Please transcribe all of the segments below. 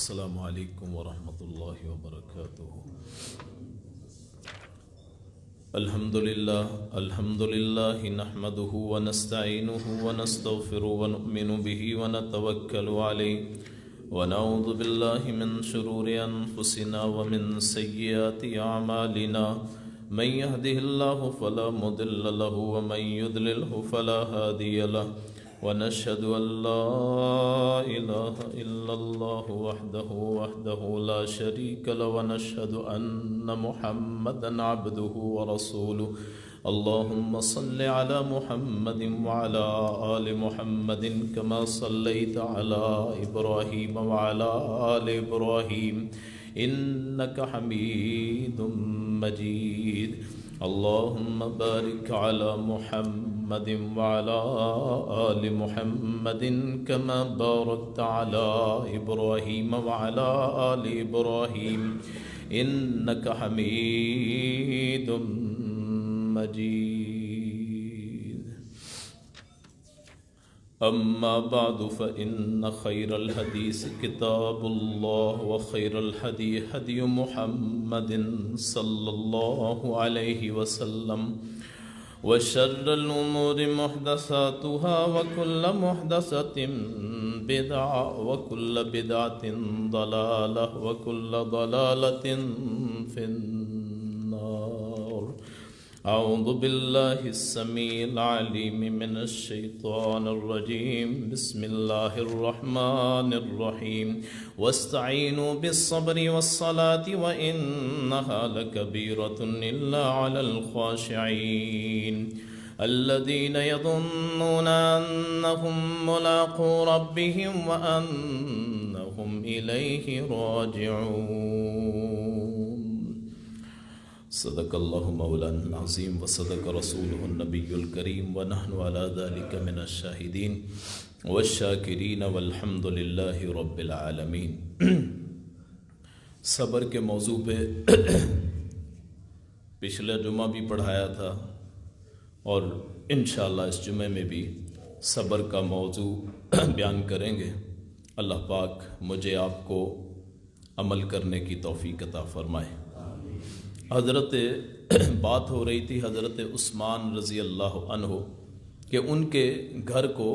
السلام علیکم ورحمۃ اللہ وبرکاتہ۔ الحمد للہ نحمده ونستعینه ونستغفره ونؤمن به ونتوکل علیہ ونعوذ باللہ من شرور انفسنا ومن سیئات اعمالنا من يهده الله فلا مضل له ومن يضلله فلا هادي له ونشهد أن لا إله إلا الله وحده لا شريك له ونشهد أن محمدا عبده ورسوله اللهم صل على محمد وعلى آل محمد كما صليت على إبراهيم وعلى آل إبراهيم إنك حميد مجيد اللهم بارك على محمد وعلى آل محمد كما باركت على إبراهيم وعلى آل إبراهيم إنك حميد مجيد أما بعد فإن خير الحديث كتاب الله وخير الهدي هدي محمد صلى الله عليه وسلم وشر الأمور محدثاتها وكل محدثة بدعة وكل بدعة ضلالة وكل ضلالة في النار أعوذ بالله السميع العليم من الشيطان الرجيم بسم الله الرحمن الرحيم واستعينوا بالصبر والصلاة وإنها لكبيرة إلا على الخاشعين الذين يظنون أنهم ملاقو ربهم وأنهم إليه راجعون صدق اللہ مولانا العظیم وصدق رسولہ النبی الکریم ونحن على ذلك من الشاہدین والشاکرین والحمد للہ رب العالمین۔ صبر کے موضوع پہ پچھلے جمعہ بھی پڑھایا تھا اور انشاءاللہ اس جمعے میں بھی صبر کا موضوع بیان کریں گے۔ اللہ پاک مجھے آپ کو عمل کرنے کی توفیق عطا فرمائے۔ حضرت بات ہو رہی تھی حضرت عثمان رضی اللہ عنہ کہ ان کے گھر کو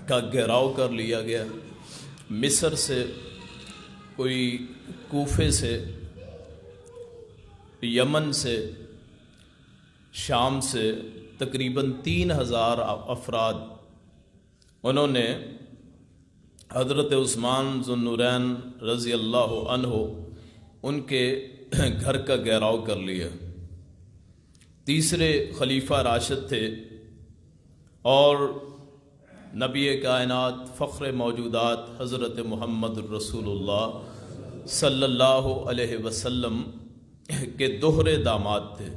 کا گھیراؤ کر لیا گیا، مصر سے، کوئی کوفے سے، یمن سے، شام سے تقریباً 3000 افراد انہوں نے حضرت عثمان ذو النورین رضی اللہ عنہ ان کے گھر کا گھیراؤ کر لیا۔ تیسرے خلیفہ راشد تھے اور نبی کائنات فخر موجودات حضرت محمد رسول اللہ صلی اللہ علیہ وسلم کے دوہرے داماد تھے۔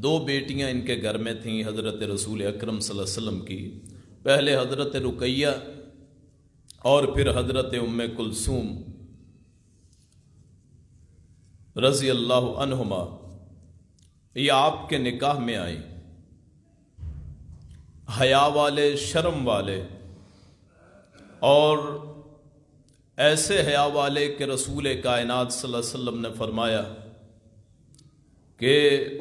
2 بیٹیاں ان کے گھر میں تھیں حضرت رسول اکرم صلی اللہ علیہ وسلم کی، پہلے حضرت رقیہ اور پھر حضرت ام کلثوم رضی اللہ عنہما۔ یہ آپ کے نکاح میں آئی، حیا والے، شرم والے، اور ایسے حیا والے کہ رسول کائنات صلی اللہ علیہ وسلم نے فرمایا کہ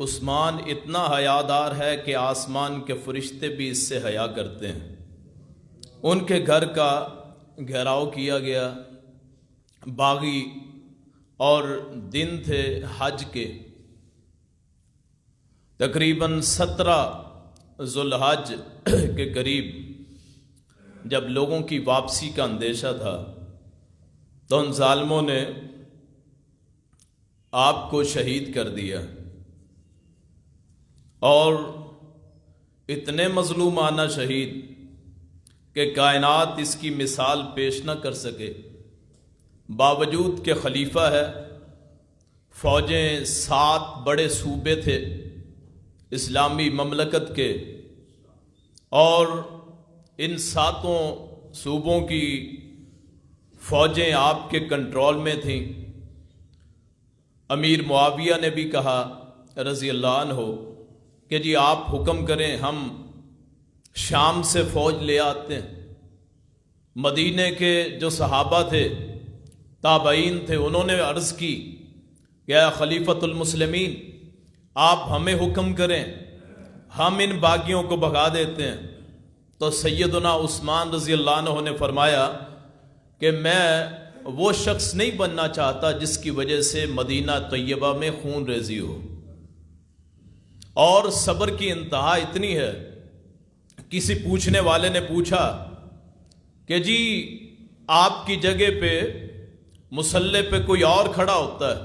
عثمان اتنا حیادار ہے کہ آسمان کے فرشتے بھی اس سے حیا کرتے ہیں۔ ان کے گھر کا گھیراؤ کیا گیا، باغی، اور دن تھے حج کے، تقریباً 17 ذو الحج کے قریب جب لوگوں کی واپسی کا اندیشہ تھا تو ان ظالموں نے آپ کو شہید کر دیا، اور اتنے مظلومانہ شہید کہ کائنات اس کی مثال پیش نہ کر سکے، باوجود کہ خلیفہ ہے، فوجیں 7 بڑے صوبے تھے اسلامی مملکت کے، اور ان 7 صوبوں کی فوجیں آپ کے کنٹرول میں تھیں۔ امیر معاویہ نے بھی کہا رضی اللہ عنہ کہ جی آپ حکم کریں، ہم شام سے فوج لے آتے ہیں۔ مدینے کے جو صحابہ تھے، تابعین تھے، انہوں نے عرض کی کہ اے خلیفۃ المسلمین، آپ ہمیں حکم کریں، ہم ان باغیوں کو بھگا دیتے ہیں۔ تو سیدنا عثمان رضی اللہ عنہ نے فرمایا کہ میں وہ شخص نہیں بننا چاہتا جس کی وجہ سے مدینہ طیبہ میں خون ریزی ہو۔ اور صبر کی انتہا اتنی ہے، کسی پوچھنے والے نے پوچھا کہ جی آپ کی جگہ پہ مصلی پہ کوئی اور کھڑا ہوتا ہے،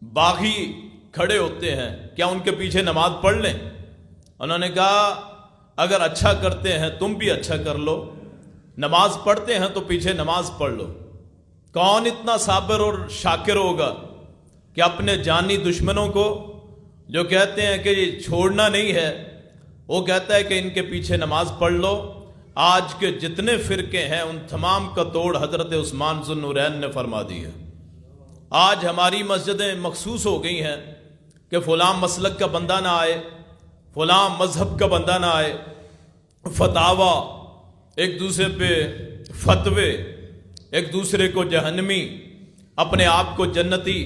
باغی کھڑے ہوتے ہیں، کیا ان کے پیچھے نماز پڑھ لیں؟ انہوں نے کہا اگر اچھا کرتے ہیں تم بھی اچھا کر لو، نماز پڑھتے ہیں تو پیچھے نماز پڑھ لو۔ کون اتنا صابر اور شاکر ہوگا کہ اپنے جانی دشمنوں کو جو کہتے ہیں کہ یہ چھوڑنا نہیں ہے، وہ کہتا ہے کہ ان کے پیچھے نماز پڑھ لو۔ آج کے جتنے فرقے ہیں ان تمام کا توڑ حضرت عثمان ذو النورین نے فرما دی ہے۔ آج ہماری مسجدیں مخصوص ہو گئی ہیں کہ فلاں مسلک کا بندہ نہ آئے، فلاں مذہب کا بندہ نہ آئے، فتاوی، ایک دوسرے پہ فتوے، ایک دوسرے کو جہنمی، اپنے آپ کو جنتی۔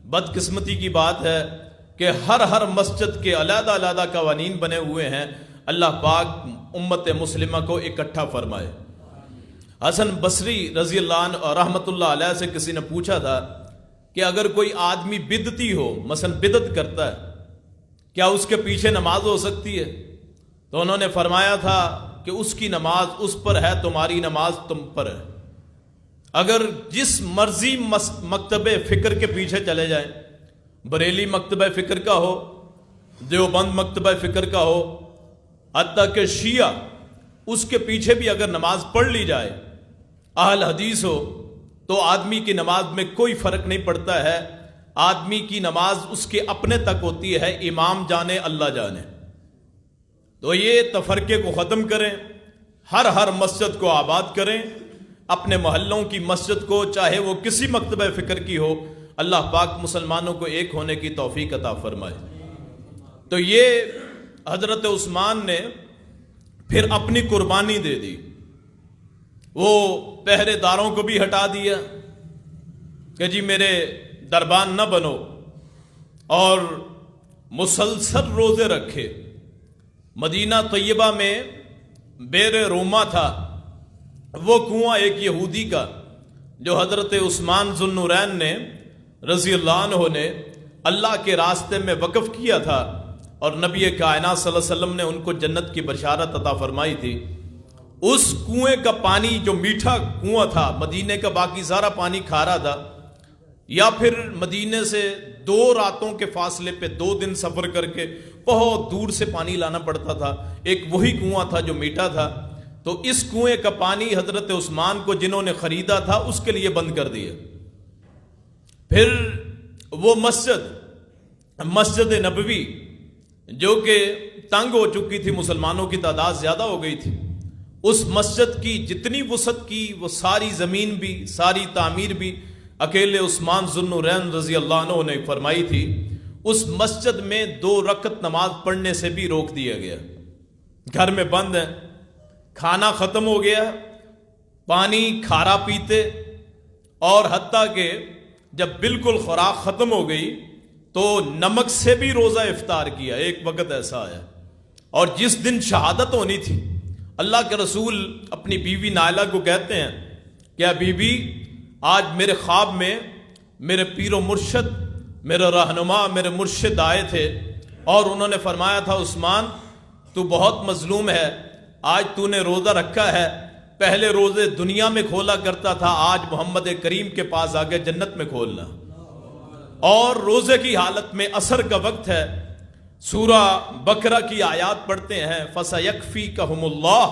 بدقسمتی کی بات ہے کہ ہر مسجد کے علیحدہ علیحدہ قوانین بنے ہوئے ہیں۔ اللہ پاک امت مسلمہ کو اکٹھا فرمائے۔ حسن بصری رضی اللہ عنہ اور رحمت اللہ علیہ سے کسی نے پوچھا تھا کہ اگر کوئی آدمی بدعتی ہو، مثلا بدعت کرتا ہے، کیا اس کے پیچھے نماز ہو سکتی ہے؟ تو انہوں نے فرمایا تھا کہ اس کی نماز اس پر ہے، تمہاری نماز تم پر ہے۔ اگر جس مرضی مکتب فکر کے پیچھے چلے جائیں، بریلی مکتبہ فکر کا ہو، دیوبند مکتبہ فکر کا ہو، حتیٰ کہ شیعہ، اس کے پیچھے بھی اگر نماز پڑھ لی جائے، اہل حدیث ہو، تو آدمی کی نماز میں کوئی فرق نہیں پڑتا ہے۔ آدمی کی نماز اس کے اپنے تک ہوتی ہے، امام جانے اللہ جانے۔ تو یہ تفرقے کو ختم کریں، ہر مسجد کو آباد کریں، اپنے محلوں کی مسجد کو، چاہے وہ کسی مکتبہ فکر کی ہو، اللہ پاک مسلمانوں کو ایک ہونے کی توفیق عطا فرمائے۔ تو یہ حضرت عثمان نے پھر اپنی قربانی دے دی، وہ پہرے داروں کو بھی ہٹا دیا کہ جی میرے دربان نہ بنو، اور مسلسل روزے رکھے۔ مدینہ طیبہ میں بیر روما تھا، وہ کنواں ایک یہودی کا جو حضرت عثمان ذو النورین نے رضی اللہ عنہ نے اللہ کے راستے میں وقف کیا تھا، اور نبی کائنات صلی اللہ علیہ وسلم نے ان کو جنت کی بشارت عطا فرمائی تھی۔ اس کنویں کا پانی جو میٹھا کنواں تھا، مدینے کا باقی سارا پانی کھارا تھا، یا پھر مدینے سے 2 راتوں کے فاصلے پہ 2 دن سفر کر کے بہت دور سے پانی لانا پڑتا تھا، ایک وہی کنواں تھا جو میٹھا تھا۔ تو اس کنویں کا پانی حضرت عثمان کو جنہوں نے خریدا تھا اس کے لیے بند کر دیا۔ پھر وہ مسجد نبوی جو کہ تنگ ہو چکی تھی، مسلمانوں کی تعداد زیادہ ہو گئی تھی، اس مسجد کی جتنی وسعت کی وہ ساری زمین بھی، ساری تعمیر بھی اکیلے عثمان ذو النورین رضی اللہ عنہ نے فرمائی تھی۔ اس مسجد میں 2 رکعت نماز پڑھنے سے بھی روک دیا گیا۔ گھر میں بند ہے، کھانا ختم ہو گیا، پانی کھارا پیتے، اور حتیٰ کہ جب بالکل خوراک ختم ہو گئی تو نمک سے بھی روزہ افطار کیا۔ ایک وقت ایسا آیا، اور جس دن شہادت ہونی تھی، اللہ کے رسول اپنی بیوی نائلہ کو کہتے ہیں کہ اے بیوی، آج میرے خواب میں میرے پیر و مرشد، میرے رہنما، میرے مرشد آئے تھے، اور انہوں نے فرمایا تھا عثمان تو بہت مظلوم ہے، آج تو نے روزہ رکھا ہے، پہلے روزے دنیا میں کھولا کرتا تھا، آج محمد کریم کے پاس آگے جنت میں کھولنا۔ اور روزے کی حالت میں عصر کا وقت ہے، سورہ بقرہ کی آیات پڑھتے ہیں، فَسَيَكْفِيكَهُمُ اللَّهُ،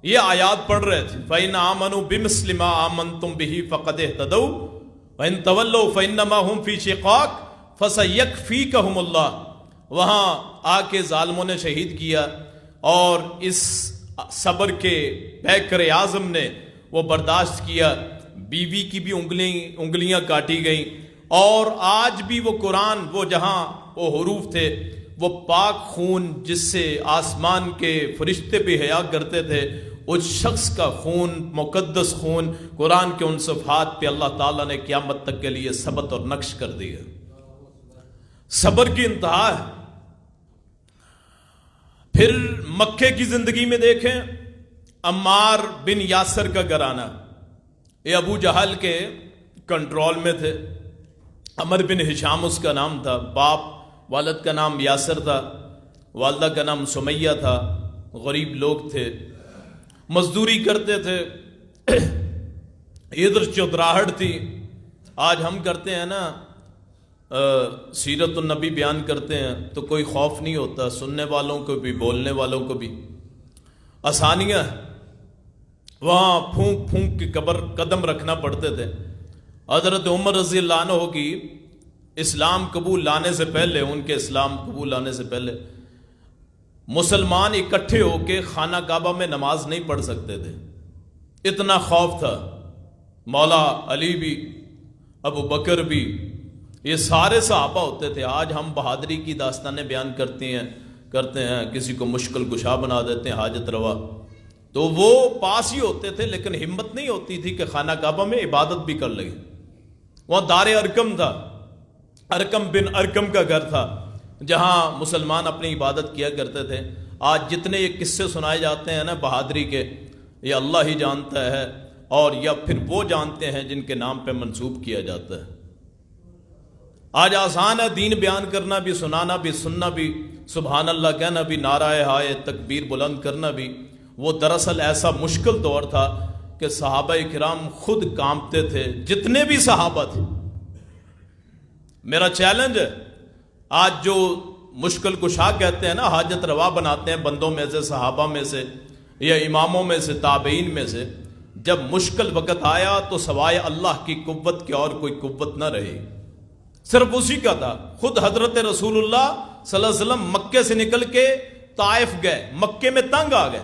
یہ آیات پڑھ رہے تھے، فَإِنْ آمَنُوا بِمِثْلِ مَا آمَنْتُمْ بِهِ فَقَدِ اهْتَدَوْا وَإِنْ تَوَلَّوْا فَإِنَّمَا هُمْ فِي شِقَاقٍ فَسَيَكْفِيكَهُمُ اللَّهُ۔ وہاں آ کے ظالموں نے شہید کیا، اور اس صبر کے پیکر اعظم نے وہ برداشت کیا، بیوی کی بھی انگلیاں کاٹی گئیں، اور آج بھی وہ قرآن، وہ جہاں وہ حروف تھے، وہ پاک خون جس سے آسمان کے فرشتے بھی حیا کرتے تھے، اس شخص کا خون، مقدس خون، قرآن کے ان صفحات پہ اللہ تعالیٰ نے قیامت تک کے لیے ثبت اور نقش کر دیا. صبر کی انتہا ہے. پھر مکے کی زندگی میں دیکھیں، عمار بن یاسر کا گھرانہ، یہ ابو جہل کے کنٹرول میں تھے. عمر بن ہشام اس کا نام تھا. باپ والد کا نام یاسر تھا، والدہ کا نام سمیہ تھا. غریب لوگ تھے، مزدوری کرتے تھے. ادھر چودراہٹ تھی. آج ہم کرتے ہیں نا سیرت النبی بیان کرتے ہیں تو کوئی خوف نہیں ہوتا، سننے والوں کو بھی بولنے والوں کو بھی آسانیاں. وہاں پھونک پھونک کے قدم رکھنا پڑتے تھے. حضرت عمر رضی اللہ عنہ کی اسلام قبول لانے سے پہلے، ان کے اسلام قبول لانے سے پہلے مسلمان اکٹھے ہو کے خانہ کعبہ میں نماز نہیں پڑھ سکتے تھے، اتنا خوف تھا. مولا علی بھی، ابو بکر بھی، یہ سارے صحابہ ہوتے تھے. آج ہم بہادری کی داستانیں بیان کرتے ہیں، کسی کو مشکل کشا بنا دیتے ہیں، حاجت روا. تو وہ پاس ہی ہوتے تھے لیکن ہمت نہیں ہوتی تھی کہ خانہ کعبہ میں عبادت بھی کر لیں. وہاں دار ارکم تھا، ارکم بن ارکم کا گھر تھا جہاں مسلمان اپنی عبادت کیا کرتے تھے. آج جتنے یہ قصے سنائے جاتے ہیں نا بہادری کے، یہ اللہ ہی جانتا ہے، اور یا پھر وہ جانتے ہیں جن کے نام پہ منسوب کیا جاتا ہے. آج آسان ہے دین بیان کرنا بھی، سنانا بھی، سننا بھی، سبحان اللہ کہنا بھی، نعرہ ہائے تکبیر بلند کرنا بھی. وہ دراصل ایسا مشکل دور تھا کہ صحابہ کرام خود کانپتے تھے، جتنے بھی صحابہ تھے. میرا چیلنج ہے، آج جو مشکل کشا کہتے ہیں نا، حاجت روا بناتے ہیں بندوں میں سے، صحابہ میں سے یا اماموں میں سے، تابعین میں سے، جب مشکل وقت آیا تو سوائے اللہ کی قوت کے اور کوئی قوت نہ رہی، صرف اسی کا تھا. خود حضرت رسول اللہ صلی اللہ علیہ وسلم مکے سے نکل کے طائف گئے، مکے میں تنگ آ گئے،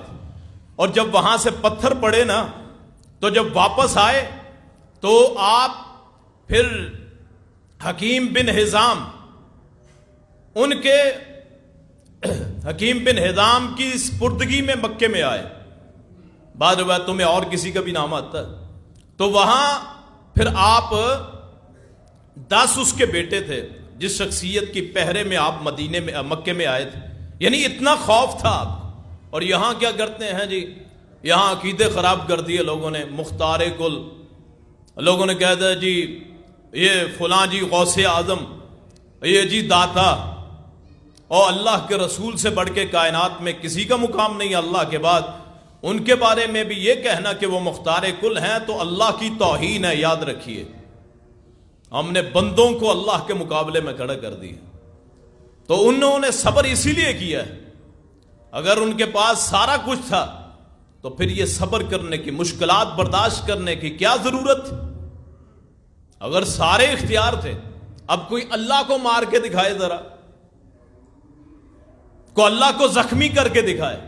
اور جب وہاں سے پتھر پڑے نا تو جب واپس آئے تو آپ پھر حکیم بن حزام، ان کے حکیم بن حزام کی سپردگی میں مکے میں آئے. بعض روایتوں میں اور کسی کا بھی نام آتا ہے. تو وہاں پھر آپ 10 اس کے بیٹے تھے جس شخصیت کی پہرے میں آپ مکے میں آئے تھے. یعنی اتنا خوف تھا آپ. اور یہاں کیا کرتے ہیں جی، یہاں عقیدے خراب کر دیے لوگوں نے. مختار کل لوگوں نے کہہ دیا جی یہ فلاں جی غوث اعظم، یہ جی داتا، اور اللہ کے رسول سے بڑھ کے کائنات میں کسی کا مقام نہیں اللہ کے بعد. ان کے بارے میں بھی یہ کہنا کہ وہ مختار کل ہیں تو اللہ کی توہین ہے. یاد رکھیے، ہم نے بندوں کو اللہ کے مقابلے میں کھڑا کر دیا. تو انہوں نے صبر اسی لیے کیا ہے. اگر ان کے پاس سارا کچھ تھا تو پھر یہ صبر کرنے کی، مشکلات برداشت کرنے کی کیا ضرورت؟ اگر سارے اختیار تھے، اب کوئی اللہ کو مار کے دکھائے، ذرا کوئی اللہ کو زخمی کر کے دکھائے،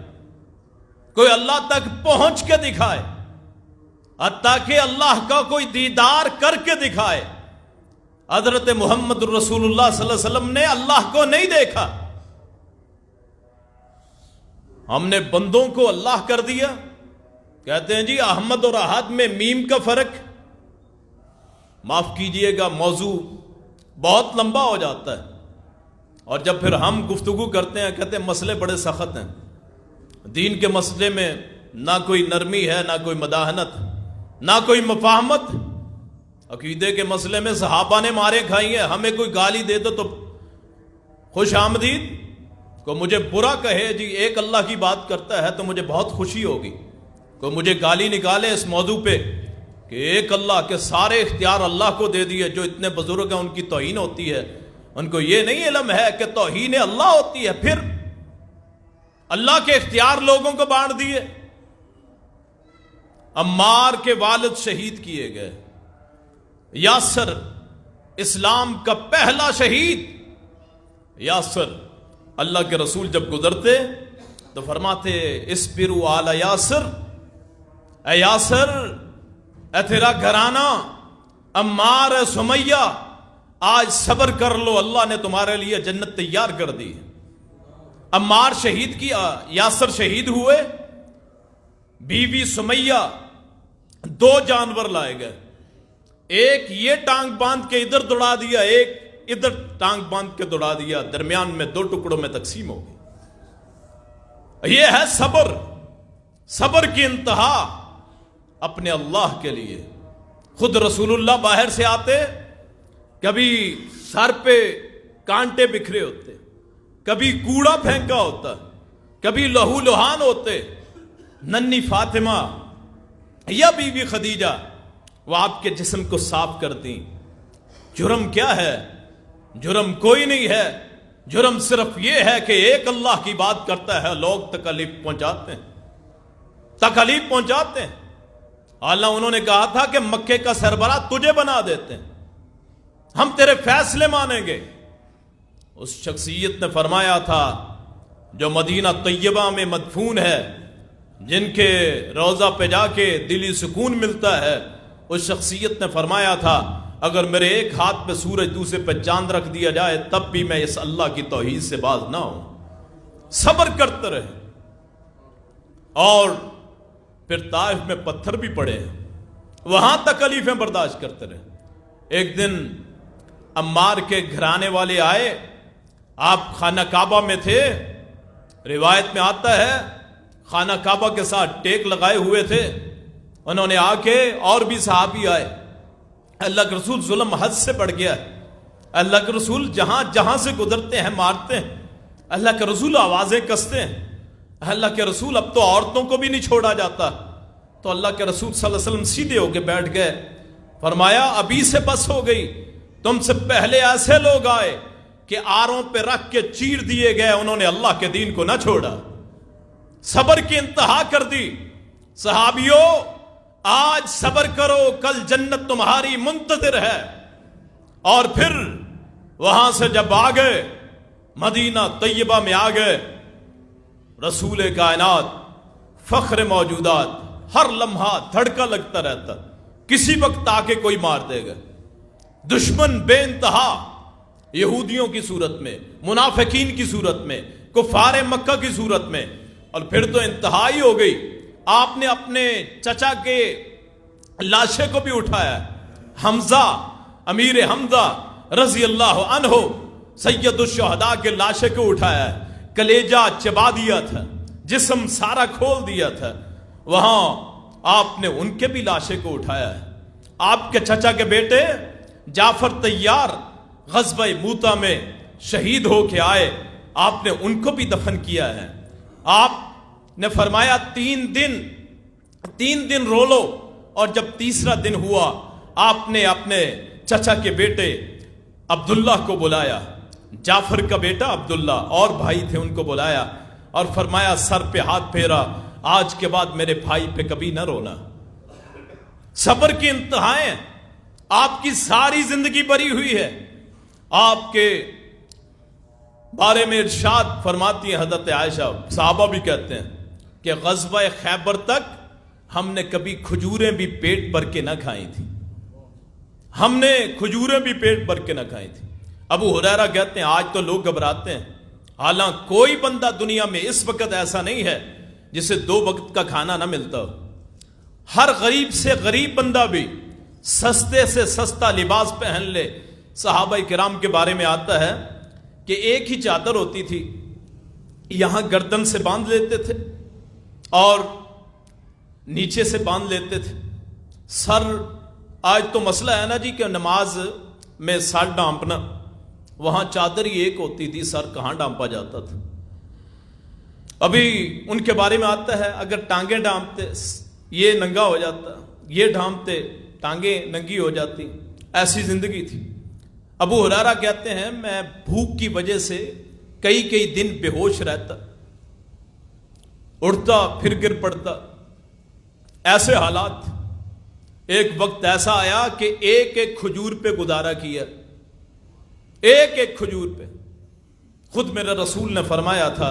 کوئی اللہ تک پہنچ کے دکھائے، حتیٰ کہ اللہ کا کوئی دیدار کر کے دکھائے. حضرت محمد رسول اللہ صلی اللہ علیہ وسلم نے اللہ کو نہیں دیکھا. ہم نے بندوں کو اللہ کر دیا. کہتے ہیں جی احمد اور احد میں میم کا فرق. معاف کیجئے گا، موضوع بہت لمبا ہو جاتا ہے، اور جب پھر ہم گفتگو کرتے ہیں کہتے ہیں مسئلے بڑے سخت ہیں. دین کے مسئلے میں نہ کوئی نرمی ہے، نہ کوئی مداحنت، نہ کوئی مفاہمت. عقیدے کے مسئلے میں صحابہ نے مارے کھائی ہیں. ہمیں کوئی گالی دے دو تو خوش آمدید، کوئی مجھے برا کہے جی ایک اللہ کی بات کرتا ہے تو مجھے بہت خوشی ہوگی. کوئی مجھے گالی نکالے اس موضوع پہ کہ ایک اللہ کے سارے اختیار اللہ کو دے دیے، جو اتنے بزرگ ہیں ان کی توہین ہوتی ہے. ان کو یہ نہیں علم ہے کہ توہین اللہ ہوتی ہے. پھر اللہ کے اختیار لوگوں کو بانٹ دیے. عمار کے والد شہید کیے گئے. یاسر اسلام کا پہلا شہید. یاسر، اللہ کے رسول جب گزرتے تو فرماتے اسبروا علی یاسر، اے یاسر، اے تیرا گھرانہ عمار سمیہ، آج صبر کر لو، اللہ نے تمہارے لیے جنت تیار کر دی. عمار شہید کیا، یاسر شہید ہوئے. بیوی سمیہ 2 جانور لائے گئے، ایک یہ ٹانگ باندھ کے ادھر دوڑا دیا، ایک ادھر ٹانگ باندھ کے دوڑا دیا، درمیان میں 2 ٹکڑوں میں تقسیم ہو گئی۔ یہ ہے صبر، صبر کی انتہا اپنے اللہ کے لیے۔ خود رسول اللہ باہر سے آتے، کبھی سر پہ کانٹے بکھرے ہوتے، کبھی کوڑا پھینکا ہوتا، کبھی لہو لہان ہوتے۔ ننھی فاطمہ یا بی بی خدیجہ وہ آپ کے جسم کو صاف کرتی۔ جرم کیا ہے؟ جرم کوئی نہیں ہے، جرم صرف یہ ہے کہ ایک اللہ کی بات کرتا ہے، لوگ تکلیف پہنچاتے ہیں، تکلیف پہنچاتے ہیں۔ اللہ انہوں نے کہا تھا کہ مکے کا سربراہ تجھے بنا دیتے ہیں، ہم تیرے فیصلے مانیں گے۔ اس شخصیت نے فرمایا تھا جو مدینہ طیبہ میں مدفون ہے، جن کے روضہ پہ جا کے دلی سکون ملتا ہے، اس شخصیت نے فرمایا تھا اگر میرے ایک ہاتھ پہ سورج دوسرے پہ چاند رکھ دیا جائے تب بھی میں اس اللہ کی توحید سے باز نہ ہوں۔ صبر کرتے رہے، اور پھر طائف میں پتھر بھی پڑے، وہاں تکلیفیں برداشت کرتے رہے۔ ایک دن عمار کے گھرانے والے آئے، آپ خانہ کعبہ میں تھے، روایت میں آتا ہے خانہ کعبہ کے ساتھ ٹیک لگائے ہوئے تھے۔ انہوں نے آ کے، اور بھی صحابی آئے، اللہ کے رسول ظلم حد سے بڑھ گیا ہے، اللہ کے رسول جہاں جہاں سے گزرتے ہیں مارتے ہیں، اللہ کے رسول آوازیں کستے ہیں، اللہ کے رسول اب تو عورتوں کو بھی نہیں چھوڑا جاتا۔ تو اللہ کے رسول صلی اللہ علیہ وسلم سیدھے ہو کے بیٹھ گئے، فرمایا ابھی سے بس ہو گئی، تم سے پہلے ایسے لوگ آئے کہ آروں پہ رکھ کے چیر دیے گئے، انہوں نے اللہ کے دین کو نہ چھوڑا، صبر کی انتہا کر دی۔ صحابیوں آج صبر کرو، کل جنت تمہاری منتظر ہے۔ اور پھر وہاں سے جب آ گئے مدینہ طیبہ میں آ گئے، رسول کائنات فخر موجودات، ہر لمحہ دھڑکا لگتا رہتا، کسی وقت آ کے کوئی مار دے گا۔ دشمن بے انتہا، یہودیوں کی صورت میں، منافقین کی صورت میں، کفار مکہ کی صورت میں، اور پھر تو انتہائی ہو گئی۔ آپ نے اپنے چچا کے لاشے کو بھی اٹھایا، حمزہ، امیر حمزہ رضی اللہ عنہ، سید الشہداء کے لاشے کو اٹھایا، کلیجہ چبا دیا تھا، جسم سارا کھول دیا تھا، وہاں آپ نے ان کے بھی لاشے کو اٹھایا ہے۔ آپ کے چچا کے بیٹے جعفر طیار غزوہ موتا میں شہید ہو کے آئے، آپ نے ان کو بھی دفن کیا ہے۔ آپ نے فرمایا 3 دن رو لو، اور جب تیسرا دن ہوا آپ نے اپنے چچا کے بیٹے عبداللہ کو بلایا، جعفر کا بیٹا عبداللہ اور بھائی تھے، ان کو بلایا اور فرمایا سر پہ ہاتھ پھیرا، آج کے بعد میرے بھائی پہ کبھی نہ رونا۔ صبر کی انتہائیں آپ کی ساری زندگی بری ہوئی ہے۔ آپ کے بارے میں ارشاد فرماتی ہیں حضرت عائشہ، صحابہ بھی کہتے ہیں کہ غزوہ خیبر تک ہم نے کبھی کھجوریں بھی پیٹ بھر کے نہ کھائی تھی، ہم نے کھجوریں بھی پیٹ بھر کے نہ کھائی تھی۔ ابو ہریرہ کہتے ہیں آج تو لوگ گھبراتے ہیں، حالانکہ کوئی بندہ دنیا میں اس وقت ایسا نہیں ہے جسے 2 وقت کا کھانا نہ ملتا ہو۔ ہر غریب سے غریب بندہ بھی سستے سے سستا لباس پہن لے۔ صحابہ کرام کے بارے میں آتا ہے کہ ایک ہی چادر ہوتی تھی، یہاں گردن سے باندھ لیتے تھے اور نیچے سے باندھ لیتے تھے سر۔ آج تو مسئلہ ہے نا جی کہ نماز میں سر ڈانپنا، وہاں چادر ہی ایک ہوتی تھی، سر کہاں ڈانپا جاتا تھا۔ ابھی ان کے بارے میں آتا ہے اگر ٹانگیں ڈانپتے یہ ننگا ہو جاتا، یہ ڈھانپتے ٹانگیں ننگی ہو جاتی، ایسی زندگی تھی۔ ابو ہریرہ کہتے ہیں میں بھوک کی وجہ سے کئی دن بے ہوش رہتا، اٹھتا پھر گر پڑتا، ایسے حالات۔ ایک وقت ایسا آیا کہ ایک کھجور پہ گزارا کیا، ایک کھجور پہ۔ خود میرے رسول نے فرمایا تھا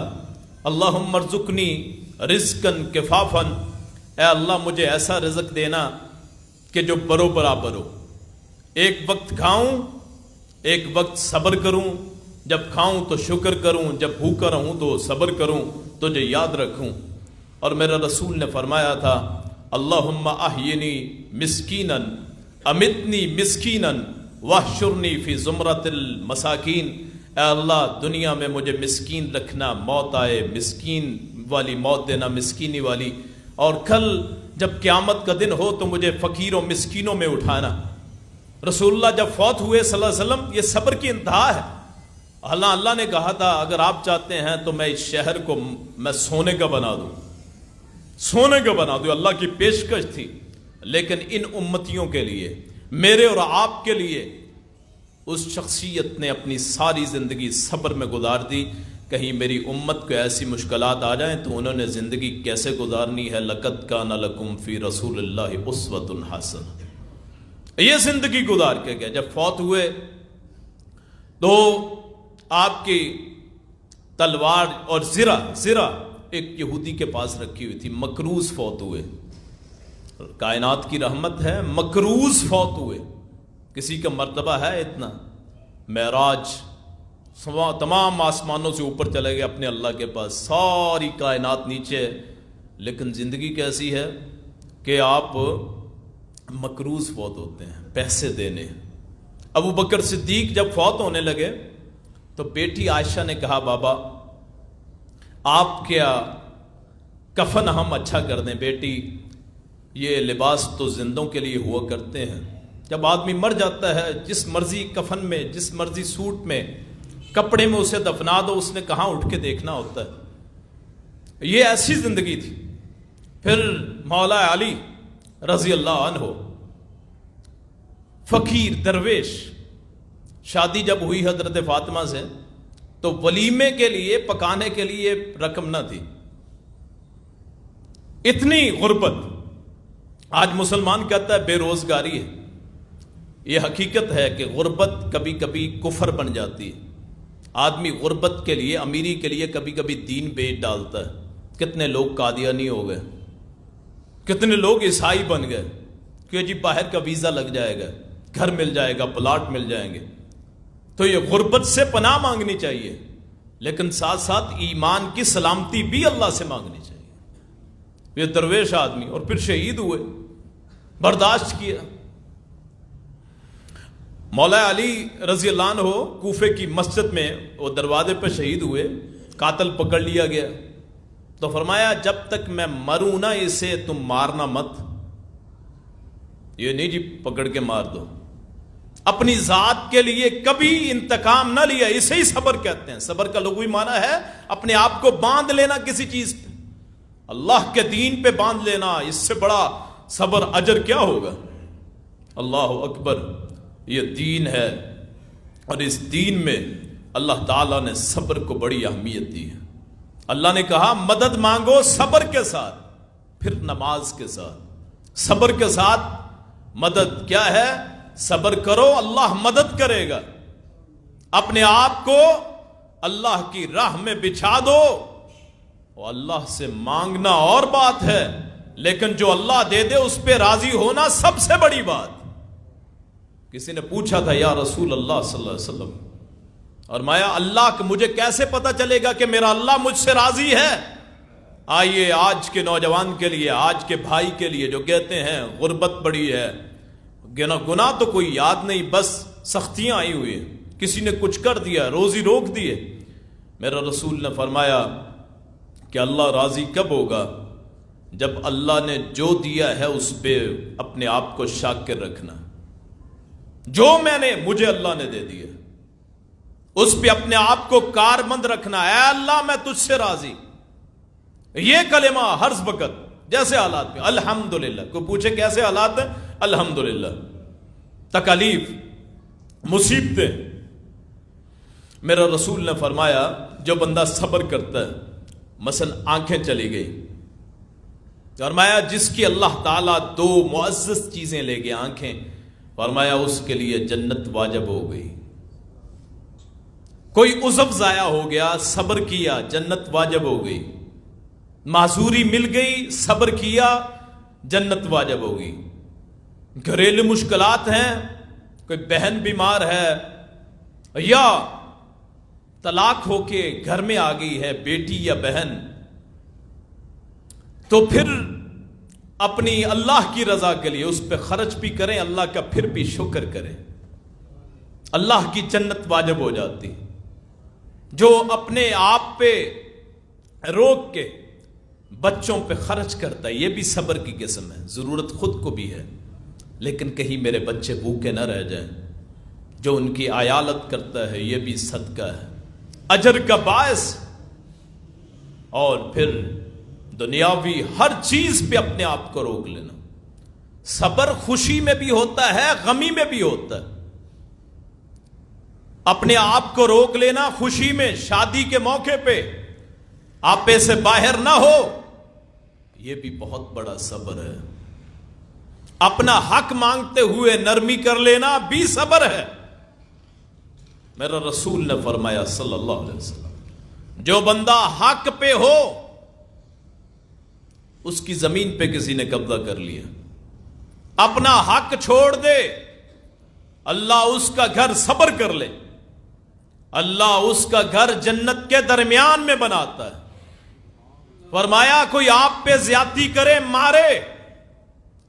اللہم ارزقنی رزقاً کفافاً، اے اللہ مجھے ایسا رزق دینا کہ جو برو برابر ہو، ایک وقت کھاؤں ایک وقت صبر کروں، جب کھاؤں تو شکر کروں، جب بھوکا رہوں تو صبر کروں، تجھے یاد رکھوں۔ اور میرا رسول نے فرمایا تھا اللہم احینی مسکیناً امتنی مسکیناً واحشرنی فی زمرۃ المساکین، اے اللہ دنیا میں مجھے مسکین رکھنا، موت آئے مسکین والی موت دینا، مسکینی والی، اور کل جب قیامت کا دن ہو تو مجھے فقیروں مسکینوں میں اٹھانا۔ رسول اللہ جب فوت ہوئے صلی اللہ علیہ وسلم، یہ صبر کی انتہا ہے۔ اللہ نے کہا تھا اگر آپ چاہتے ہیں تو میں اس شہر کو میں سونے کا بنا دوں، سونے کا بنا دوں، اللہ کی پیشکش تھی، لیکن ان امتیوں کے لیے، میرے اور آپ کے لیے، اس شخصیت نے اپنی ساری زندگی صبر میں گزار دی۔ کہیں میری امت کو ایسی مشکلات آ جائیں تو انہوں نے زندگی کیسے گزارنی ہے۔ لقد کان لکم فی رسول اللہ اسوۃ حسنہ، یہ زندگی گزار کے گئے۔ جب فوت ہوئے تو آپ کی تلوار اور زرہ ایک یہودی کے پاس رکھی ہوئی تھی، مکروز فوت ہوئے۔ کائنات کی رحمت ہے، مکروز فوت ہوئے۔ کسی کا مرتبہ ہے اتنا؟ معراج، تمام آسمانوں سے اوپر چلے گئے اپنے اللہ کے پاس، ساری کائنات نیچے، لیکن زندگی کیسی ہے کہ آپ مکروز فوت ہوتے ہیں، پیسے دینے۔ ابو بکر صدیق جب فوت ہونے لگے تو بیٹی عائشہ نے کہا بابا آپ کیا کفن ہم اچھا کر دیں؟ بیٹی یہ لباس تو زندوں کے لیے ہوا کرتے ہیں، جب آدمی مر جاتا ہے جس مرضی کفن میں، جس مرضی سوٹ میں، کپڑے میں اسے دفنا دو، اس نے کہاں اٹھ کے دیکھنا ہوتا ہے۔ یہ ایسی زندگی تھی۔ پھر مولا علی رضی اللہ عنہ، فقیر درویش، شادی جب ہوئی حضرت فاطمہ سے تو ولیمے کے لیے، پکانے کے لیے رقم نہ تھی۔ اتنی غربت۔ آج مسلمان کہتا ہے بے روزگاری ہے، یہ حقیقت ہے کہ غربت کبھی کبھی کفر بن جاتی ہے۔ آدمی غربت کے لیے، امیری کے لیے کبھی کبھی دین بیچ ڈالتا ہے۔ کتنے لوگ قادیانی ہو گئے، کتنے لوگ عیسائی بن گئے کہ جی باہر کا ویزا لگ جائے گا، گھر مل جائے گا، پلاٹ مل جائیں گے۔ تو یہ غربت سے پناہ مانگنی چاہیے، لیکن ساتھ ساتھ ایمان کی سلامتی بھی اللہ سے مانگنی چاہیے۔ یہ درویش آدمی، اور پھر شہید ہوئے، برداشت کیا۔ مولا علی رضی اللہ عنہ کوفے کی مسجد میں وہ دروازے پہ شہید ہوئے، قاتل پکڑ لیا گیا تو فرمایا جب تک میں مروں نہ اسے تم مارنا مت۔ یہ نہیں جی پکڑ کے مار دو، اپنی ذات کے لیے کبھی انتقام نہ لیا، اسے ہی صبر کہتے ہیں۔ صبر کا لغوی معنی ہے اپنے آپ کو باندھ لینا کسی چیز پہ، اللہ کے دین پہ باندھ لینا، اس سے بڑا صبر اجر کیا ہوگا؟ اللہ اکبر، یہ دین ہے، اور اس دین میں اللہ تعالیٰ نے صبر کو بڑی اہمیت دی ہے۔ اللہ نے کہا مدد مانگو صبر کے ساتھ، پھر نماز کے ساتھ۔ صبر کے ساتھ مدد کیا ہے؟ صبر کرو اللہ مدد کرے گا۔ اپنے آپ کو اللہ کی راہ میں بچھا دو، اور اللہ سے مانگنا اور بات ہے، لیکن جو اللہ دے دے اس پہ راضی ہونا سب سے بڑی بات۔ کسی نے پوچھا تھا یا رسول اللہ صلی اللہ علیہ وسلم، اور مایا اللہ کہ مجھے کیسے پتا چلے گا کہ میرا اللہ مجھ سے راضی ہے؟ آئیے آج کے نوجوان کے لیے، آج کے بھائی کے لیے جو کہتے ہیں غربت بڑی ہے، گناہ تو کوئی یاد نہیں، بس سختیاں آئی ہوئی ہیں، کسی نے کچھ کر دیا، روزی روک دیے۔ میرا رسول نے فرمایا کہ اللہ راضی کب ہوگا؟ جب اللہ نے جو دیا ہے اس پہ اپنے آپ کو شاکر رکھنا۔ جو مجھے اللہ نے دے دیا اس پہ اپنے آپ کو کارمند رکھنا، اے اللہ میں تجھ سے راضی۔ یہ کلمہ ہر وقت جیسے حالات میں الحمدللہ، کوئی پوچھے کیسے حالات ہیں؟ الحمدللہ۔ تکالیف، مصیبتیں، میرا رسول نے فرمایا جو بندہ صبر کرتا ہے، مثلا آنکھیں چلی گئی، فرمایا جس کی اللہ تعالیٰ دو معزز چیزیں لے گئے، آنکھیں، فرمایا اس کے لیے جنت واجب ہو گئی۔ کوئی عضو ضائع ہو گیا، صبر کیا، جنت واجب ہو گئی۔ معذوری مل گئی، صبر کیا، جنت واجب ہو گئی۔ گھریلو مشکلات ہیں، کوئی بہن بیمار ہے یا طلاق ہو کے گھر میں آ گئی ہے بیٹی یا بہن، تو پھر اپنی اللہ کی رضا کے لیے اس پہ خرچ بھی کریں، اللہ کا پھر بھی شکر کریں، اللہ کی جنت واجب ہو جاتی۔ جو اپنے آپ پہ روک کے بچوں پہ خرچ کرتا ہے یہ بھی صبر کی قسم ہے، ضرورت خود کو بھی ہے، لیکن کہیں میرے بچے بھوکے نہ رہ جائیں۔ جو ان کی عیالت کرتا ہے یہ بھی صدقہ ہے، اجر کا باعث۔ اور پھر دنیاوی ہر چیز پہ اپنے آپ کو روک لینا۔ صبر خوشی میں بھی ہوتا ہے، غمی میں بھی ہوتا ہے۔ اپنے آپ کو روک لینا خوشی میں، شادی کے موقع پہ آپے سے باہر نہ ہو، یہ بھی بہت بڑا صبر ہے۔ اپنا حق مانگتے ہوئے نرمی کر لینا بھی صبر ہے۔ میرا رسول نے فرمایا صلی اللہ علیہ وسلم، جو بندہ حق پہ ہو، اس کی زمین پہ کسی نے قبضہ کر لیا، اپنا حق چھوڑ دے، اللہ اس کا گھر صبر کر لے، اللہ اس کا گھر جنت کے درمیان میں بناتا ہے۔ فرمایا کوئی آپ پہ زیادتی کرے، مارے،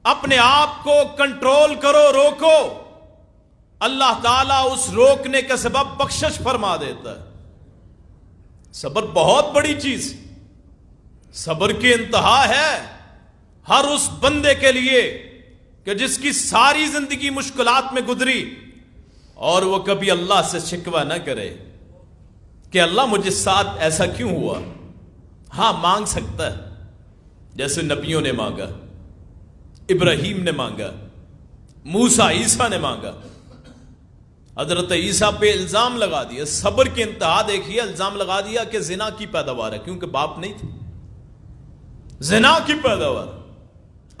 اپنے آپ کو کنٹرول کرو، روکو، اللہ تعالیٰ اس روکنے کے سبب بخشش فرما دیتا ہے۔ صبر بہت بڑی چیز، صبر کی انتہا ہے ہر اس بندے کے لیے کہ جس کی ساری زندگی مشکلات میں گزری اور وہ کبھی اللہ سے شکوہ نہ کرے کہ اللہ مجھے ساتھ ایسا کیوں ہوا۔ ہاں مانگ سکتا ہے، جیسے نبیوں نے مانگا، ابراہیم نے مانگا، موسیٰ عیسیٰ نے مانگا۔ حضرت عیسیٰ پہ الزام لگا دیا، صبر کی انتہا دیکھیے، الزام لگا دیا کہ زنا کی پیداوار ہے، کیونکہ باپ نہیں تھے، زنا کی پیداوار۔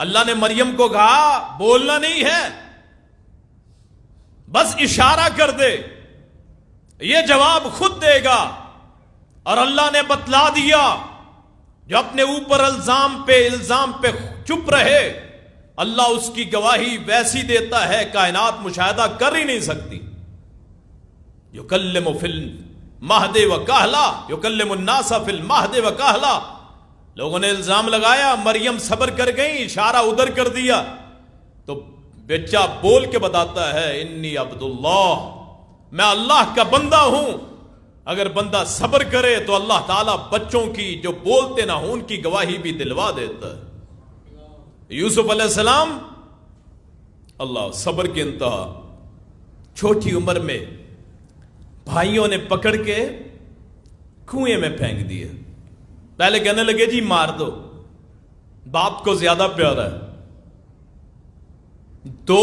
اللہ نے مریم کو کہا بولنا نہیں ہے، بس اشارہ کر دے، یہ جواب خود دے گا۔ اور اللہ نے بتلا دیا، جو اپنے اوپر الزام پہ چپ رہے، اللہ اس کی گواہی ویسی دیتا ہے کائنات مشاہدہ کر ہی نہیں سکتی۔ یکلم فی المہد وکہلا، یکلم الناس فی المہد وکہلا۔ لوگوں نے الزام لگایا، مریم صبر کر گئی، اشارہ ادھر کر دیا، تو بچہ بول کے بتاتا ہے انی عبداللہ، میں اللہ کا بندہ ہوں۔ اگر بندہ صبر کرے تو اللہ تعالیٰ بچوں کی جو بولتے نہ ہوں ان کی گواہی بھی دلوا دیتا ہے۔ یوسف علیہ السلام، اللہ صبر کی انتہا، چھوٹی عمر میں بھائیوں نے پکڑ کے کنویں میں پھینک دیا۔ پہلے کہنے لگے جی مار دو، باپ کو زیادہ پیارا ہے۔ 2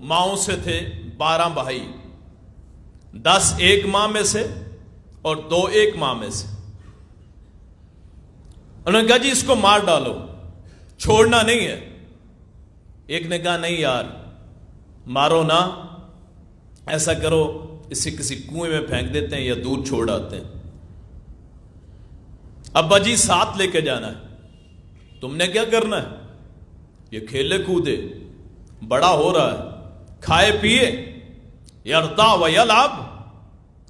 ماؤں سے تھے، 12 بھائی، 10 ایک ماں میں سے اور 2 ایک ماں میں سے۔ انہوں نے کہا جی اس کو مار ڈالو، چھوڑنا نہیں ہے۔ ایک نے کہا نہیں یار مارو نہ، ایسا کرو اسے کسی کنویں میں پھینک دیتے ہیں یا دور چھوڑ آتے ہیں۔ ابا جی ساتھ لے کے جانا ہے، تم نے کیا کرنا ہے؟ یہ کھیلے کودے، بڑا ہو رہا ہے، کھائے پیے، یرتا و یلعب،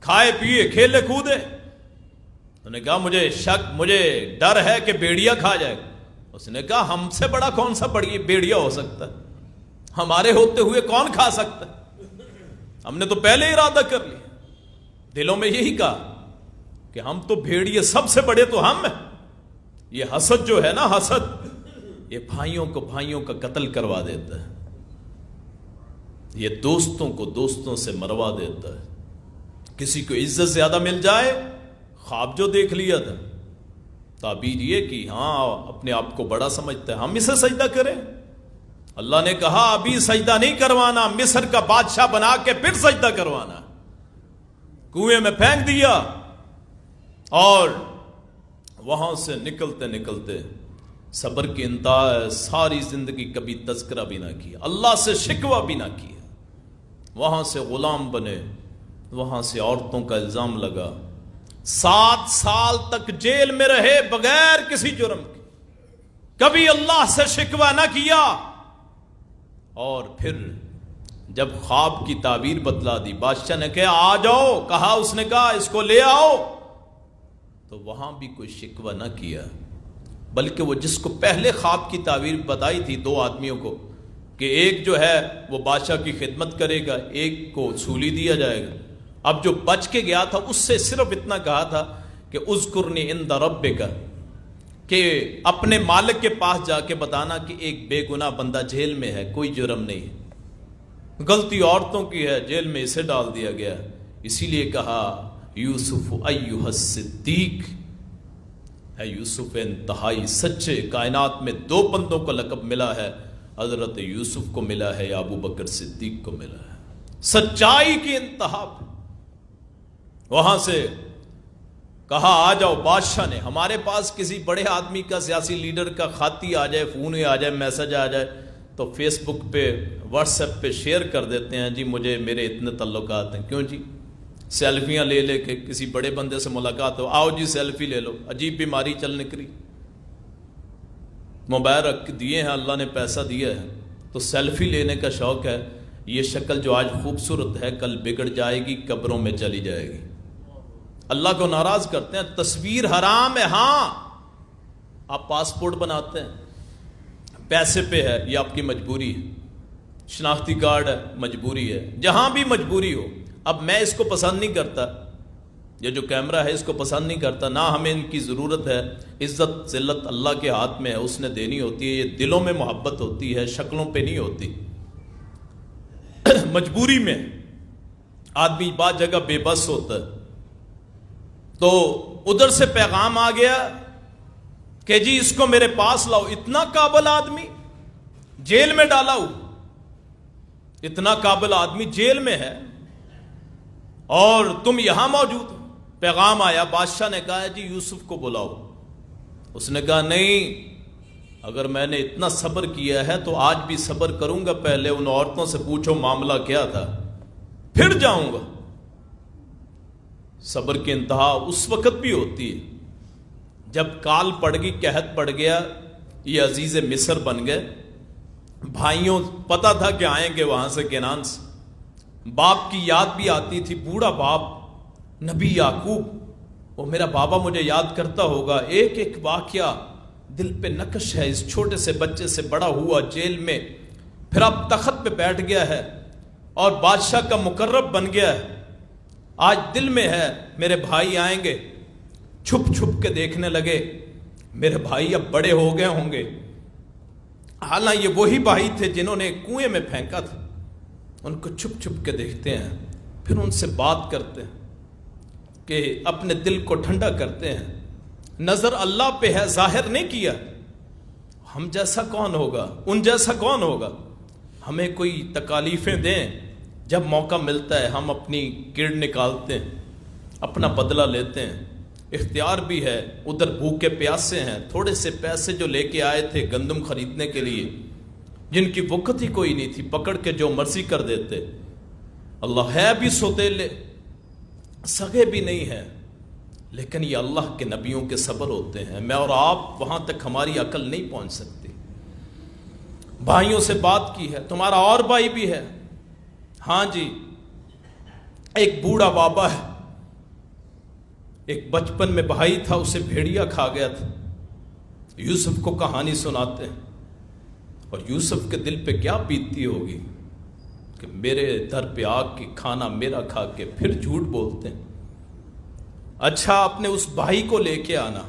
کھائے پیے کھیلے کودے۔ انہوں نے کہا مجھے ڈر ہے کہ بیڑیا کھا جائے گا۔ اس نے کہا ہم سے بڑا کون سا بیڑیا ہو سکتا ہے، ہمارے ہوتے ہوئے کون کھا سکتا ہے؟ ہم نے تو پہلے ہی ارادہ کر لیا، دلوں میں یہی کہا کہ ہم تو بھیڑیے، سب سے بڑے تو ہم ہیں۔ یہ حسد جو ہے نا، حسد، یہ بھائیوں کا قتل کروا دیتا ہے، یہ دوستوں کو دوستوں سے مروا دیتا ہے۔ کسی کو عزت زیادہ مل جائے، خواب جو دیکھ لیا تھا، تعبیر یہ کہ ہاں اپنے آپ کو بڑا سمجھتا ہے، ہم اسے سجدہ کریں۔ اللہ نے کہا ابھی سجدہ نہیں کروانا، مصر کا بادشاہ بنا کے پھر سجدہ کروانا۔ کنویں میں پھینک دیا، اور وہاں سے نکلتے نکلتے صبر کی انتہا ہے، ساری زندگی کبھی تذکرہ بھی نہ کیا، اللہ سے شکوہ بھی نہ کیا۔ وہاں سے غلام بنے، وہاں سے عورتوں کا الزام لگا، 7 سال تک جیل میں رہے بغیر کسی جرم کے، کبھی اللہ سے شکوہ نہ کیا۔ اور پھر جب خواب کی تعبیر بتلا دی، بادشاہ نے کہا آ جاؤ، کہا، اس نے کہا اس کو لے آؤ، تو وہاں بھی کوئی شکوہ نہ کیا۔ بلکہ وہ جس کو پہلے خواب کی تعبیر بتائی تھی 2 آدمیوں کو کہ ایک جو ہے وہ بادشاہ کی خدمت کرے گا، ایک کو سولی دیا جائے گا، اب جو بچ کے گیا تھا اس سے صرف اتنا کہا تھا کہ اذکرنی عند ربک، کہ اپنے مالک کے پاس جا کے بتانا کہ ایک بے گناہ بندہ جیل میں ہے، کوئی جرم نہیں ہے، غلطی عورتوں کی ہے، جیل میں اسے ڈال دیا گیا۔ اسی لیے کہا یوسف ایھا الصدیق، ہے یوسف انتہائی سچے۔ کائنات میں 2 بندوں کو لقب ملا ہے، حضرت یوسف کو ملا ہے یا ابو بکر صدیق کو ملا ہے، سچائی کی انتہا پہ۔ وہاں سے کہا آ جاؤ، بادشاہ نے، ہمارے پاس کسی بڑے آدمی کا، سیاسی لیڈر کا خاتی آ جائے، فون آ جائے، میسج آ جائے تو فیس بک پہ، واٹس ایپ پہ شیئر کر دیتے ہیں، جی مجھے میرے اتنے تعلقات ہیں۔ کیوں جی؟ سیلفیاں لے لے کے کسی بڑے بندے سے ملاقات ہو، آؤ جی سیلفی لے لو، عجیب بیماری چل نکلی۔ موبائل رکھ دیے ہیں، اللہ نے پیسہ دیا ہے تو سیلفی لینے کا شوق ہے۔ یہ شکل جو آج خوبصورت ہے کل بگڑ جائے گی، قبروں میں چلی جائے گی۔ اللہ کو ناراض کرتے ہیں، تصویر حرام ہے۔ ہاں آپ پاسپورٹ بناتے ہیں، پیسے پہ ہے، یہ آپ کی مجبوری ہے، شناختی کارڈ ہے، مجبوری ہے، جہاں بھی مجبوری ہو۔ اب میں اس کو پسند نہیں کرتا، یہ جو کیمرہ ہے اس کو پسند نہیں کرتا، نہ ہمیں ان کی ضرورت ہے۔ عزت ذلت اللہ کے ہاتھ میں ہے، اس نے دینی ہوتی ہے، یہ دلوں میں محبت ہوتی ہے، شکلوں پہ نہیں ہوتی۔ مجبوری میں آدمی بعض جگہ بے بس ہوتا ہے، تو ادھر سے پیغام آ گیا کہ جی اس کو میرے پاس لاؤ۔ اتنا قابل آدمی جیل میں ڈالا ہو، اتنا قابل آدمی جیل میں ہے اور تم یہاں موجود ہو۔ پیغام آیا، بادشاہ نے کہا جی یوسف کو بلاؤ۔ اس نے کہا نہیں، اگر میں نے اتنا صبر کیا ہے تو آج بھی صبر کروں گا، پہلے ان عورتوں سے پوچھو معاملہ کیا تھا، پھر جاؤں گا۔ صبر کی انتہا اس وقت بھی ہوتی ہے جب کال پڑ گئی، قحط پڑ گیا، یہ عزیز مصر بن گئے، بھائیوں پتہ تھا کہ آئیں گے وہاں سے کینان سے، باپ کی یاد بھی آتی تھی، بوڑھا باپ نبی یعقوب، وہ میرا بابا مجھے یاد کرتا ہوگا، ایک ایک واقعہ دل پہ نقش ہے۔ اس چھوٹے سے بچے سے بڑا ہوا جیل میں، پھر اب تخت پہ بیٹھ گیا ہے اور بادشاہ کا مقرب بن گیا ہے۔ آج دل میں ہے میرے بھائی آئیں گے، چھپ چھپ کے دیکھنے لگے، میرے بھائی اب بڑے ہو گئے ہوں گے، حالانکہ یہ وہی بھائی تھے جنہوں نے کنویں میں پھینکا تھا، ان کو چھپ چھپ کے دیکھتے ہیں، پھر ان سے بات کرتے ہیں کہ اپنے دل کو ٹھنڈا کرتے ہیں۔ نظر اللہ پہ ہے، ظاہر نہیں کیا۔ ہم جیسا کون ہوگا، ان جیسا کون ہوگا؟ ہمیں کوئی تکالیفیں دیں، جب موقع ملتا ہے ہم اپنی کیڑ نکالتے ہیں، اپنا بدلہ لیتے ہیں۔ اختیار بھی ہے، ادھر بھوکے پیاسے ہیں، تھوڑے سے پیسے جو لے کے آئے تھے گندم خریدنے کے لیے، جن کی وقت ہی کوئی نہیں تھی، پکڑ کے جو مرضی کر دیتے۔ اللہ ہے بھی سوتیلے، سگے بھی نہیں ہیں، لیکن یہ اللہ کے نبیوں کے صبر ہوتے ہیں۔ میں اور آپ وہاں تک ہماری عقل نہیں پہنچ سکتی۔ بھائیوں سے بات کی ہے، تمہارا اور بھائی بھی ہے، ہاں جی، ایک بوڑھا بابا ہے، ایک بچپن میں بھائی تھا، اسے بھیڑیا کھا گیا تھا۔ یوسف کو کہانی سناتے ہیں، اور یوسف کے دل پہ کیا بیتتی ہوگی کہ میرے در پہ آ کے کھانا میرا کھا کے پھر جھوٹ بولتے ہیں۔ اچھا، اپنے اس بھائی کو لے کے آنا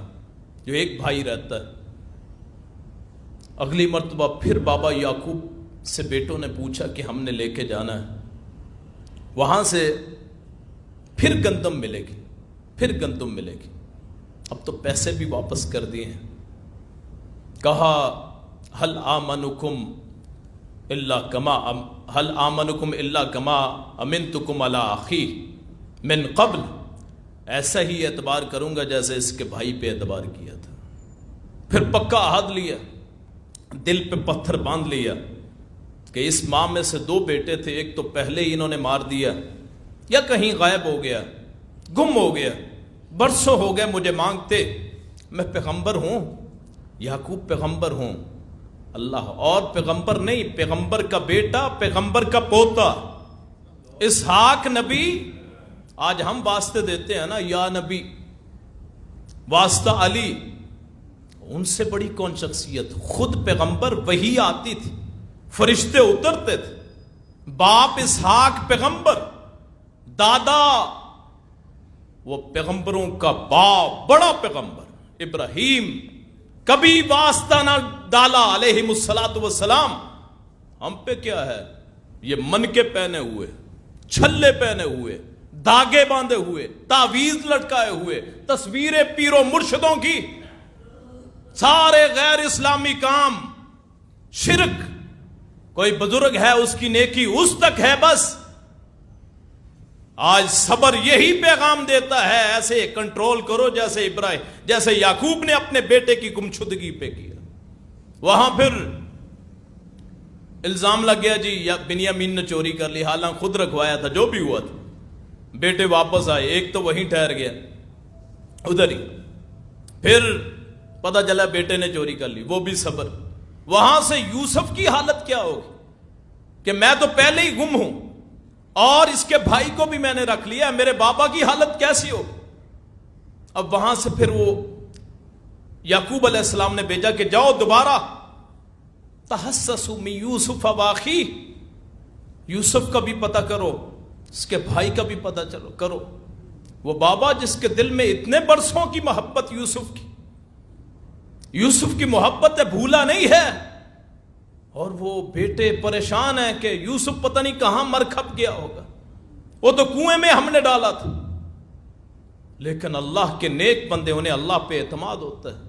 جو ایک بھائی رہتا ہے۔ اگلی مرتبہ پھر بابا یعقوب سے بیٹوں نے پوچھا کہ ہم نے لے کے جانا ہے، وہاں سے پھر گندم ملے گی، پھر گندم ملے گی۔ اب تو پیسے بھی واپس کر دیے ہیں۔ کہا هل آمنکم الا کما امنتکم علی اخی من قبل، ایسا ہی اعتبار کروں گا جیسے اس کے بھائی پہ اعتبار کیا تھا۔ پھر پکا عہد لیا، دل پہ پتھر باندھ لیا کہ اس ماں میں سے 2 بیٹے تھے، ایک تو پہلے ہی انہوں نے مار دیا یا کہیں غائب ہو گیا، گم ہو گیا، برسوں ہو گئے مجھے مانگتے، میں پیغمبر ہوں، یعقوب پیغمبر ہوں، اللہ اور پیغمبر نہیں، پیغمبر کا بیٹا، پیغمبر کا پوتا اسحاق نبی۔ آج ہم واسطے دیتے ہیں نا، یا نبی، واسطہ علی، ان سے بڑی کون شخصیت؟ خود پیغمبر وحی آتی تھی، فرشتے اترتے تھے، باپ اسحاق پیغمبر، دادا وہ پیغمبروں کا باپ، بڑا پیغمبر ابراہیم، کبھی واسطہ نہ ڈالا علیہ الصلوۃ والسلام۔ ہم پہ کیا ہے؟ یہ من کے پہنے ہوئے، چھلے پہنے ہوئے، داغے باندھے ہوئے، تعویذ لٹکائے ہوئے، تصویریں پیروں مرشدوں کی، سارے غیر اسلامی کام، شرک۔ کوئی بزرگ ہے اس کی نیکی اس تک ہے بس۔ آج صبر یہی پیغام دیتا ہے، ایسے کنٹرول کرو جیسے یعقوب نے اپنے بیٹے کی گمشدگی پہ کیا۔ وہاں پھر الزام لگ گیا جی بنیامین نے چوری کر لی، حالانکہ خود رکھوایا تھا، جو بھی ہوا تھا۔ بیٹے واپس آئے، ایک تو وہیں ٹھہر گیا ادھر ہی، پھر پتہ چلا بیٹے نے چوری کر لی، وہ بھی صبر۔ وہاں سے یوسف کی حالت کیا ہوگی کہ میں تو پہلے ہی گم ہوں اور اس کے بھائی کو بھی میں نے رکھ لیا، میرے بابا کی حالت کیسی ہوگی؟ اب وہاں سے پھر وہ یعقوب علیہ السلام نے بھیجا کہ جاؤ دوبارہ تحسسوا من یوسف واخیہ، یوسف کا بھی پتہ کرو، اس کے بھائی کا بھی پتہ کرو۔ وہ بابا جس کے دل میں اتنے برسوں کی محبت یوسف کی محبت ہے، بھولا نہیں ہے، اور وہ بیٹے پریشان ہیں کہ یوسف پتہ نہیں کہاں مر کھپ گیا ہوگا، وہ تو کنویں میں ہم نے ڈالا تھا۔ لیکن اللہ کے نیک بندے، انہیں اللہ پہ اعتماد ہوتا ہے،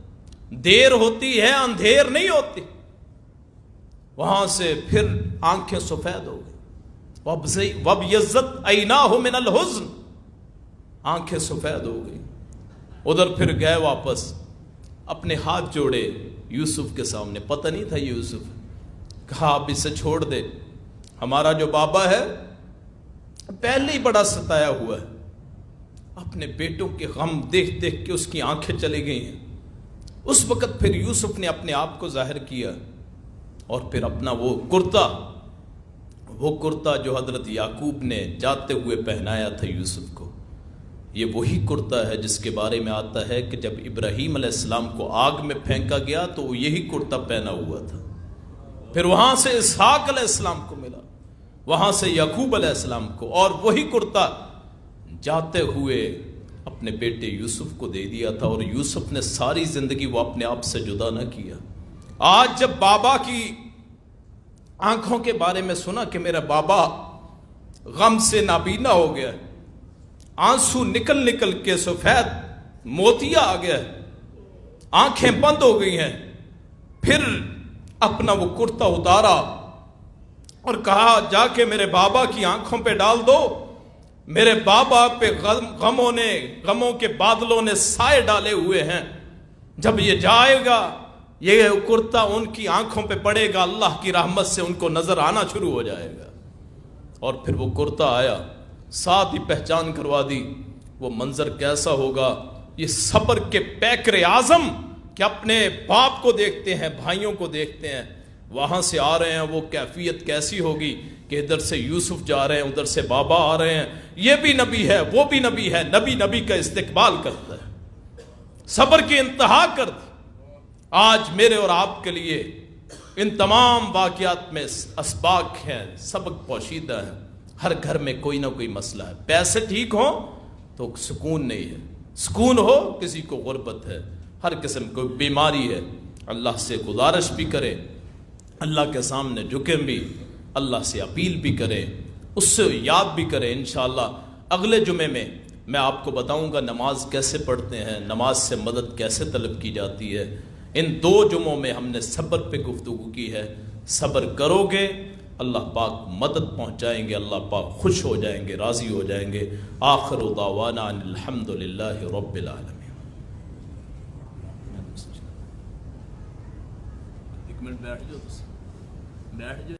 دیر ہوتی ہے اندھیر نہیں ہوتی۔ وہاں سے پھر آنکھیں سفید ہو گئی، وَابْيَضَّتْ عَيْنَاهُ مِنَ الْحُزْنِ، آنکھیں سفید ہو گئی۔ ادھر پھر گئے واپس، اپنے ہاتھ جوڑے یوسف کے سامنے، پتہ نہیں تھا یوسف، کہا آپ اسے چھوڑ دے، ہمارا جو بابا ہے پہلے ہی بڑا ستایا ہوا ہے، اپنے بیٹوں کے غم دیکھ دیکھ کے اس کی آنکھیں چلی گئی ہیں۔ اس وقت پھر یوسف نے اپنے آپ کو ظاہر کیا، اور پھر اپنا وہ کرتا جو حضرت یعقوب نے جاتے ہوئے پہنایا تھا یوسف کو، یہ وہی کرتا ہے جس کے بارے میں آتا ہے کہ جب ابراہیم علیہ السلام کو آگ میں پھینکا گیا تو وہ یہی کرتا پہنا ہوا تھا۔ پھر وہاں سے اسحاق علیہ السلام کو ملا، وہاں سے یعقوب علیہ السلام کو، اور وہی کرتا جاتے ہوئے اپنے بیٹے یوسف کو دے دیا تھا، اور یوسف نے ساری زندگی وہ اپنے آپ سے جدا نہ کیا۔ آج جب بابا کی آنکھوں کے بارے میں سنا کہ میرا بابا غم سے نابینا ہو گیا، آنسو نکل نکل کے سفید موتیا آ گیا، آنکھیں بند ہو گئی ہیں، پھر اپنا وہ کرتا اتارا اور کہا جا کے میرے بابا کی آنکھوں پہ ڈال دو، میرے بابا پہ غموں کے بادلوں نے سائے ڈالے ہوئے ہیں، جب یہ جائے گا یہ کرتا ان کی آنکھوں پہ پڑے گا، اللہ کی رحمت سے ان کو نظر آنا شروع ہو جائے گا۔ اور پھر وہ کرتا آیا، ساتھ ہی پہچان کروا دی، وہ منظر کیسا ہوگا، یہ صبر کے پیکر اعظم کہ اپنے باپ کو دیکھتے ہیں، بھائیوں کو دیکھتے ہیں، وہاں سے آ رہے ہیں، وہ کیفیت کیسی ہوگی کہ ادھر سے یوسف جا رہے ہیں، ادھر سے بابا آ رہے ہیں، یہ بھی نبی ہے وہ بھی نبی ہے، نبی کا استقبال کرتا ہے، صبر کی انتہا کر دی۔ آج میرے اور آپ کے لیے ان تمام واقعات میں اسباق ہیں، سبق پوشیدہ ہیں، ہر گھر میں کوئی نہ کوئی مسئلہ ہے، پیسے ٹھیک ہوں تو سکون نہیں ہے، سکون ہو کسی کو غربت ہے، ہر قسم کو بیماری ہے، اللہ سے گزارش بھی کرے، اللہ کے سامنے جھکیں بھی، اللہ سے اپیل بھی کرے، اس سے یاد بھی کرے۔ انشاءاللہ اگلے جمعے میں آپ کو بتاؤں گا نماز کیسے پڑھتے ہیں، نماز سے مدد کیسے طلب کی جاتی ہے۔ ان 2 جمعوں میں ہم نے صبر پہ گفتگو کی ہے، صبر کرو گے اللہ پاک مدد پہنچائیں گے، اللہ پاک خوش ہو جائیں گے، راضی ہو جائیں گے۔ آخر دعوانا ان الحمدللہ رب العالمین۔ 1 منٹ بیٹھ جاؤ۔